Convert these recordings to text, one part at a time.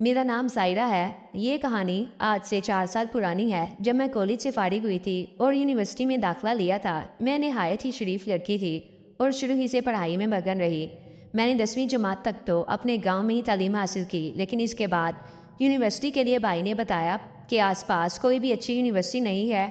मेरा नाम सायरा है। ये कहानी आज से 4 साल पुरानी है। जब मैं कॉलेज से फारिग हुई थी और यूनिवर्सिटी में दाखिला लिया था, मैं नहायत ही शरीफ लड़की थी और शुरू ही से पढ़ाई में मगन रही। मैंने 10वीं जमात तक तो अपने गांव में ही तालीम हासिल की, लेकिन इसके बाद यूनिवर्सिटी के लिए भाई ने बताया कि आसपास कोई भी अच्छी यूनिवर्सिटी नहीं है।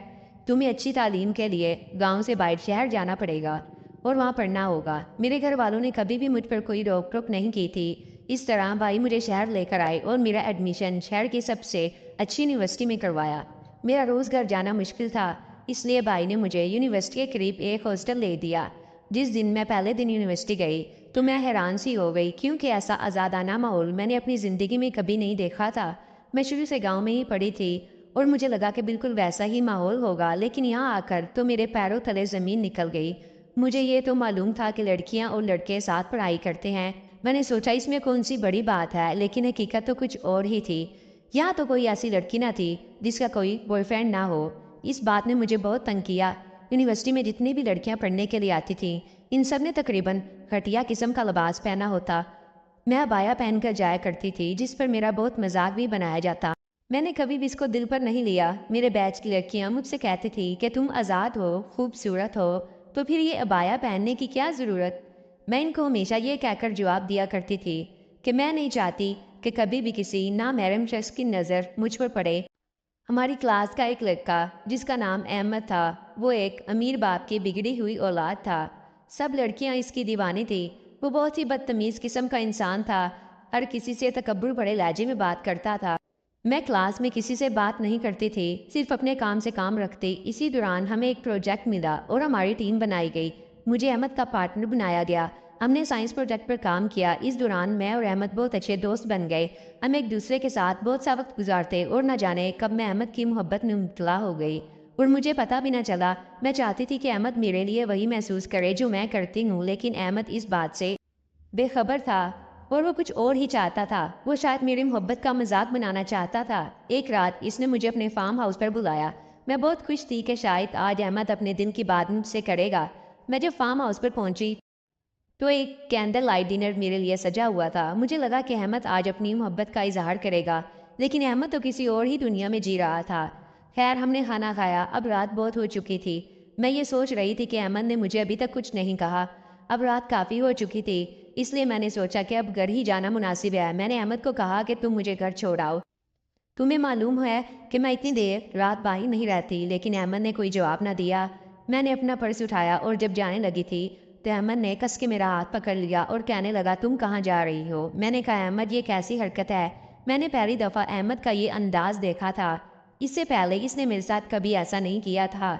तुम्हें अच्छी तालीम के लिए गाँव से बाहर शहर जाना पड़ेगा और वहाँ पढ़ना होगा। मेरे घर वालों ने कभी भी मुझ पर कोई रोक टोक नहीं की थी। इस तरह भाई मुझे शहर लेकर आए और मेरा एडमिशन शहर की सबसे अच्छी यूनिवर्सिटी में करवाया। मेरा रोज़ घर जाना मुश्किल था, इसलिए भाई ने मुझे यूनिवर्सिटी के करीब एक हॉस्टल ले दिया। जिस दिन मैं पहले दिन यूनिवर्सिटी गई तो मैं हैरान सी हो गई, क्योंकि ऐसा आज़ादाना माहौल मैंने अपनी ज़िंदगी में कभी नहीं देखा था। मैं शुरू से गाँव में ही पढ़ी थी और मुझे लगा कि बिल्कुल वैसा ही माहौल होगा, लेकिन यहाँ आकर तो मेरे पैरों तले ज़मीन निकल गई। मुझे ये तो मालूम था कि लड़कियाँ और लड़के साथ पढ़ाई करते हैं। मैंने सोचा इसमें कौन सी बड़ी बात है, लेकिन हकीकत तो कुछ और ही थी। यहाँ तो कोई ऐसी लड़की ना थी जिसका कोई बॉयफ्रेंड ना हो। इस बात ने मुझे बहुत तंग किया। यूनिवर्सिटी में जितनी भी लड़कियाँ पढ़ने के लिए आती थीं, इन सब ने तकरीबन घटिया किस्म का लिबास पहना होता। मैं अबाया पहनकर जाया करती थी, जिस पर मेरा बहुत मजाक भी बनाया जाता। मैंने कभी भी इसको दिल पर नहीं लिया। मेरे बैच की लड़कियां मुझसे कहती थी कि तुम आज़ाद हो, खूबसूरत हो, तो फिर ये अबाया पहनने की क्या ज़रूरत। मैं इनको हमेशा ये कहकर जवाब दिया करती थी कि मैं नहीं चाहती कि कभी भी किसी नामहरम शख्स की नज़र मुझ पर पड़े। हमारी क्लास का एक लड़का जिसका नाम अहमद था, वो एक अमीर बाप की बिगड़ी हुई औलाद था। सब लड़कियां इसकी दीवानी थी। वो बहुत ही बदतमीज़ किस्म का इंसान था। हर किसी से तकब्बुर भरे लहजे में बात करता था। मैं क्लास में किसी से बात नहीं करती थी, सिर्फ अपने काम से काम रखती। इसी दौरान हमें एक प्रोजेक्ट मिला और हमारी टीम बनाई गई। मुझे अहमद का पार्टनर बनाया गया। हमने साइंस प्रोजेक्ट पर काम किया। इस दौरान मैं और अहमद बहुत अच्छे दोस्त बन गए। हम एक दूसरे के साथ बहुत सा वक्त गुजारते और न जाने कब मैं अहमद की मोहब्बत में मुब्तला हो गई और मुझे पता भी न चला। मैं चाहती थी कि अहमद मेरे लिए वही महसूस करे जो मैं करती हूँ, लेकिन अहमद इस बात से बेखबर था और वो कुछ और ही चाहता था। वो शायद मेरी मोहब्बत का मजाक बनाना चाहता था। एक रात इसने मुझे अपने फार्म हाउस पर बुलाया। मैं बहुत खुश थी कि शायद आज अहमद अपने दिल की बात मुझसे करेगा। मैं जब फार्म हाउस पर पहुंची तो एक कैंडल लाइट डिनर मेरे लिए सजा हुआ था। मुझे लगा कि अहमद आज अपनी मोहब्बत का इजहार करेगा, लेकिन अहमद तो किसी और ही दुनिया में जी रहा था। खैर, हमने खाना खाया। अब रात बहुत हो चुकी थी। मैं ये सोच रही थी कि अहमद ने मुझे अभी तक कुछ नहीं कहा। अब रात काफ़ी हो चुकी थी, इसलिए मैंने सोचा कि अब घर ही जाना मुनासिब है। मैंने अहमद को कहा कि तुम मुझे घर छोड़ आओ। तुम्हें मालूम है कि मैं इतनी देर रात बाहर नहीं रहती, लेकिन अहमद ने कोई जवाब ना दिया। मैंने अपना पर्स उठाया और जब जाने लगी थी तो अहमद ने कस के मेरा हाथ पकड़ लिया और कहने लगा, तुम कहाँ जा रही हो। मैंने कहा, अहमद ये कैसी हरकत है। मैंने पहली दफ़ा अहमद का ये अंदाज देखा था। इससे पहले इसने मेरे साथ कभी ऐसा नहीं किया था।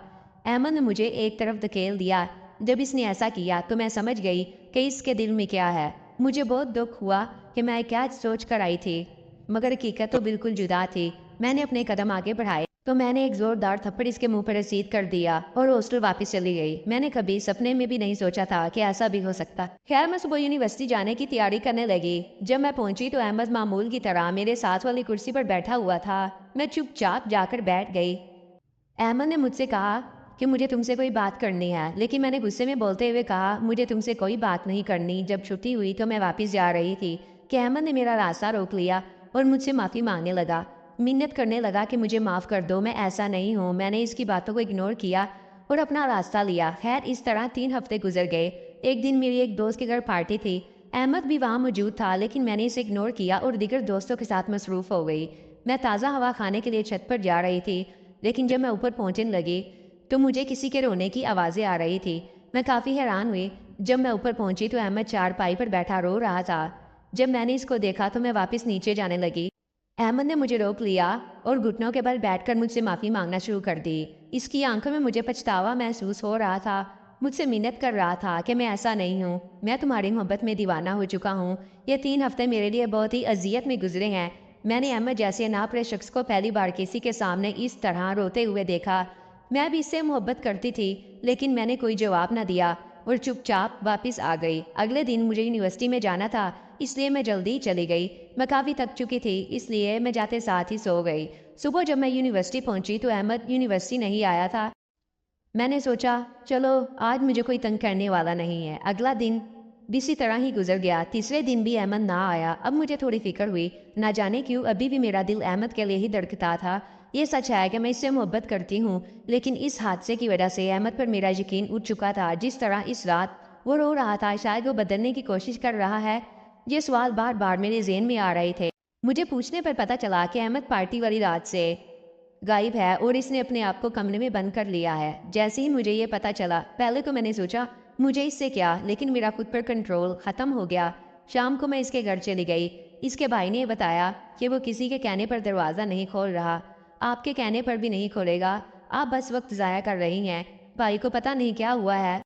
अहमद ने मुझे एक तरफ धकेल दिया। जब इसने ऐसा किया तो मैं समझ गई कि इसके दिल में क्या है। मुझे बहुत दुख हुआ कि मैं क्या सोच कर आई थी, मगर हकीकत तो बिल्कुल जुदा थी। मैंने अपने कदम आगे बढ़ाए तो मैंने एक जोरदार थप्पड़ इसके मुंह पर रसीद कर दिया और हॉस्टल वापस चली गई। मैंने कभी सपने में भी नहीं सोचा था कि ऐसा भी हो सकता। खैर, मैं सुबह यूनिवर्सिटी जाने की तैयारी करने लगी। जब मैं पहुंची तो अहमद मामूल की तरह मेरे साथ वाली कुर्सी पर बैठा हुआ था। मैं चुपचाप जाकर बैठ गई। अहमद ने मुझसे कहा कि मुझे तुमसे कोई बात करनी है, लेकिन मैंने गुस्से में बोलते हुए कहा, मुझे तुमसे कोई बात नहीं करनी। जब छुट्टी हुई तो मैं वापस जा रही थी कि अहमद ने मेरा रास्ता रोक लिया और मुझसे माफ़ी मांगने लगा। मिन्नत करने लगा कि मुझे माफ़ कर दो, मैं ऐसा नहीं हूँ। मैंने इसकी बातों को इग्नोर किया और अपना रास्ता लिया। खैर, इस तरह 3 हफ्ते गुजर गए। एक दिन मेरी एक दोस्त के घर पार्टी थी। अहमद भी वहाँ मौजूद था, लेकिन मैंने इसे इग्नोर किया और दीगर दोस्तों के साथ मसरूफ़ हो गई। मैं ताज़ा हवा खाने के लिए छत पर जा रही थी, लेकिन जब मैं ऊपर पहुंचने लगी तो मुझे किसी के रोने की आवाज़ें आ रही थी। मैं काफ़ी हैरान हुई। जब मैं ऊपर पहुंची तो अहमद चारपाई पर बैठा रो रहा था। जब मैंने इसको देखा तो मैं वापस नीचे जाने लगी। अहमद ने मुझे रोक लिया और घुटनों के बल बैठकर मुझसे माफ़ी मांगना शुरू कर दी। इसकी आंखों में मुझे पछतावा महसूस हो रहा था। मुझसे मिन्नत कर रहा था कि मैं ऐसा नहीं हूँ, मैं तुम्हारी मोहब्बत में दीवाना हो चुका हूँ। ये 3 हफ्ते मेरे लिए बहुत ही अजियत में गुजरे हैं। मैंने अहमद जैसे नापरे शख्स को पहली बार किसी के सामने इस तरह रोते हुए देखा। मैं भी इससे मोहब्बत करती थी, लेकिन मैंने कोई जवाब न दिया और चुपचाप वापस आ गई। अगले दिन मुझे यूनिवर्सिटी में जाना था, इसलिए मैं जल्दी चली गई। मैं काफ़ी थक चुकी थी, इसलिए मैं जाते साथ ही सो गई। सुबह जब मैं यूनिवर्सिटी पहुंची तो अहमद यूनिवर्सिटी नहीं आया था। मैंने सोचा, चलो आज मुझे कोई तंग करने वाला नहीं है। अगला दिन इसी तरह ही गुजर गया। तीसरे दिन भी अहमद ना आया। अब मुझे थोड़ी फिक्र हुई, ना जाने क्यों अभी भी मेरा दिल अहमद के लिए ही धड़कता था। ये सच है कि मैं इससे मोहब्बत करती हूँ, लेकिन इस हादसे की वजह से अहमद पर मेरा यकीन उठ चुका था। जिस तरह इस रात वो रो रहा था, शायद वो बदलने की कोशिश कर रहा है। ये सवाल बार बार मेरे ज़हन में आ रहे थे। मुझे पूछने पर पता चला कि अहमद पार्टी वाली रात से गायब है और इसने अपने आप को कमरे में बंद कर लिया है। जैसे ही मुझे ये पता चला, पहले तो मैंने सोचा मुझे इससे क्या, लेकिन मेरा खुद पर कंट्रोल ख़त्म हो गया। शाम को मैं इसके घर चली गई। इसके भाई ने बताया कि वो किसी के कहने पर दरवाज़ा नहीं खोल रहा। आपके कहने पर भी नहीं खोलेगा, आप बस वक्त ज़ाया कर रही हैं। भाई को पता नहीं क्या हुआ है।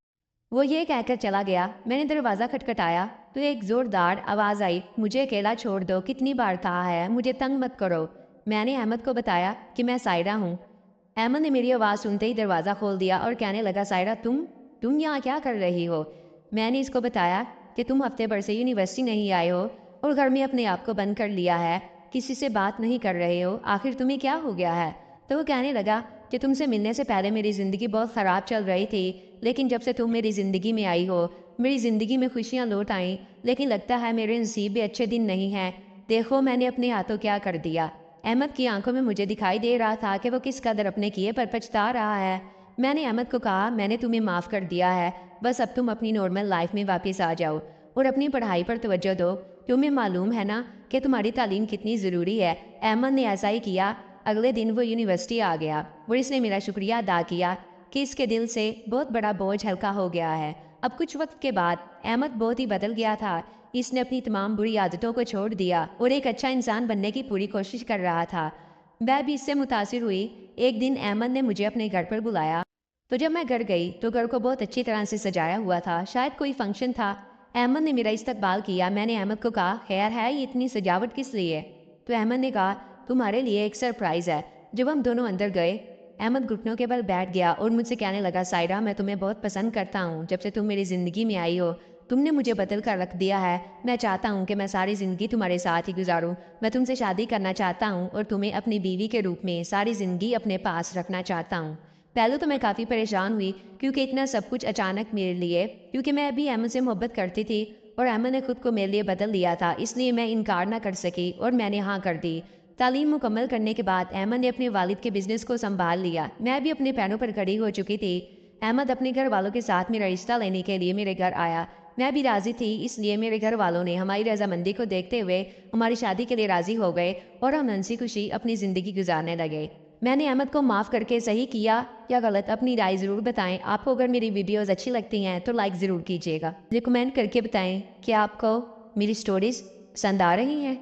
वो ये कहकर चला गया। मैंने दरवाज़ा खटखटाया तो एक ज़ोरदार आवाज़ आई, मुझे अकेला छोड़ दो, कितनी बार कहा है, मुझे तंग मत करो। मैंने अहमद को बताया कि मैं सायरा हूँ। अहमद ने मेरी आवाज़ सुनते ही दरवाज़ा खोल दिया और कहने लगा, सायरा तुम यहाँ क्या कर रही हो? मैंने इसको बताया कि तुम हफ्ते भर से यूनिवर्सिटी नहीं आए हो और घर में अपने आप को बंद कर लिया है, किसी से बात नहीं कर रहे हो, आखिर तुम्हें क्या हो गया है? तो वो कहने लगा कि तुमसे मिलने से पहले मेरी ज़िंदगी बहुत ख़राब चल रही थी, लेकिन जब से तुम मेरी ज़िंदगी में आई हो, मेरी ज़िंदगी में खुशियाँ लौट आईं, लेकिन लगता है मेरे नसीब में अच्छे दिन नहीं हैं। देखो मैंने अपने हाथों क्या कर दिया। अहमद की आंखों में मुझे दिखाई दे रहा था कि वो किस कदर अपने किए पर पछता रहा है। मैंने अहमद को कहा, मैंने तुम्हें माफ़ कर दिया है, बस अब तुम अपनी नॉर्मल लाइफ में वापस आ जाओ और अपनी पढ़ाई पर तवज्जो दो। तुम्हें मालूम है ना कि तुम्हारी तालीम कितनी ज़रूरी है। अहमद ने ऐसा ही किया। अगले दिन वो यूनिवर्सिटी आ गया और इसने मेरा शुक्रिया अदा किया कि इसके दिल से बहुत बड़ा बोझ हल्का हो गया है। अब कुछ वक्त के बाद अहमद बहुत ही बदल गया था। इसने अपनी तमाम बुरी आदतों को छोड़ दिया और एक अच्छा इंसान बनने की पूरी कोशिश कर रहा था। मैं भी इससे मुतासिर हुई। एक दिन अहमद ने मुझे अपने घर पर बुलाया, तो जब मैं घर गई तो घर को बहुत अच्छी तरह से सजाया हुआ था, शायद कोई फंक्शन था। अहमद ने मेरा इस्तकबाल किया। मैंने अहमद को कहा, खैर है, ये इतनी सजावट किस लिए? तो अहमद ने कहा, तुम्हारे लिए एक सरप्राइज़ है। जब हम दोनों अंदर गए, अहमद घुटनों के बल बैठ गया और मुझसे कहने लगा, सायरा मैं तुम्हें बहुत पसंद करता हूँ। जब से तुम मेरी ज़िंदगी में आई हो, तुमने मुझे बदल कर रख दिया है। मैं चाहता हूँ कि मैं सारी ज़िंदगी तुम्हारे साथ ही गुजारूँ। मैं तुमसे शादी करना चाहता हूँ और तुम्हें अपनी बीवी के रूप में सारी ज़िंदगी अपने पास रखना चाहता हूँ। पहले तो मैं काफ़ी परेशान हुई क्योंकि इतना सब कुछ अचानक मेरे लिए, क्योंकि मैं अभी अहमद से मोहब्बत करती थी और अहमद ने खुद को मेरे लिए बदल दिया था, इसलिए मैं इनकार ना कर सकी और मैंने हाँ कर दी। तालीम मुकम्मल करने के बाद अहमद ने अपने वालिद के बिजनेस को संभाल लिया। मैं भी अपने पैरों पर खड़ी हो चुकी थी। अहमद अपने घर वालों के साथ मेरा रिश्ता लेने के लिए मेरे घर आया। मैं भी राज़ी थी, इसलिए मेरे घर वालों ने हमारी रजामंदी को देखते हुए हमारी शादी के लिए राज़ी हो गए और हम हंसी खुशी अपनी ज़िंदगी गुजारने लगे। मैंने अहमद को माफ़ करके सही किया या गलत, अपनी राय ज़रूर बताएं। आपको अगर मेरी वीडियोज़ अच्छी लगती हैं तो लाइक ज़रूर कीजिएगा। मुझे कमेंट करके बताएं कि आपको मेरी स्टोरीज़ पसंद आ रही हैं।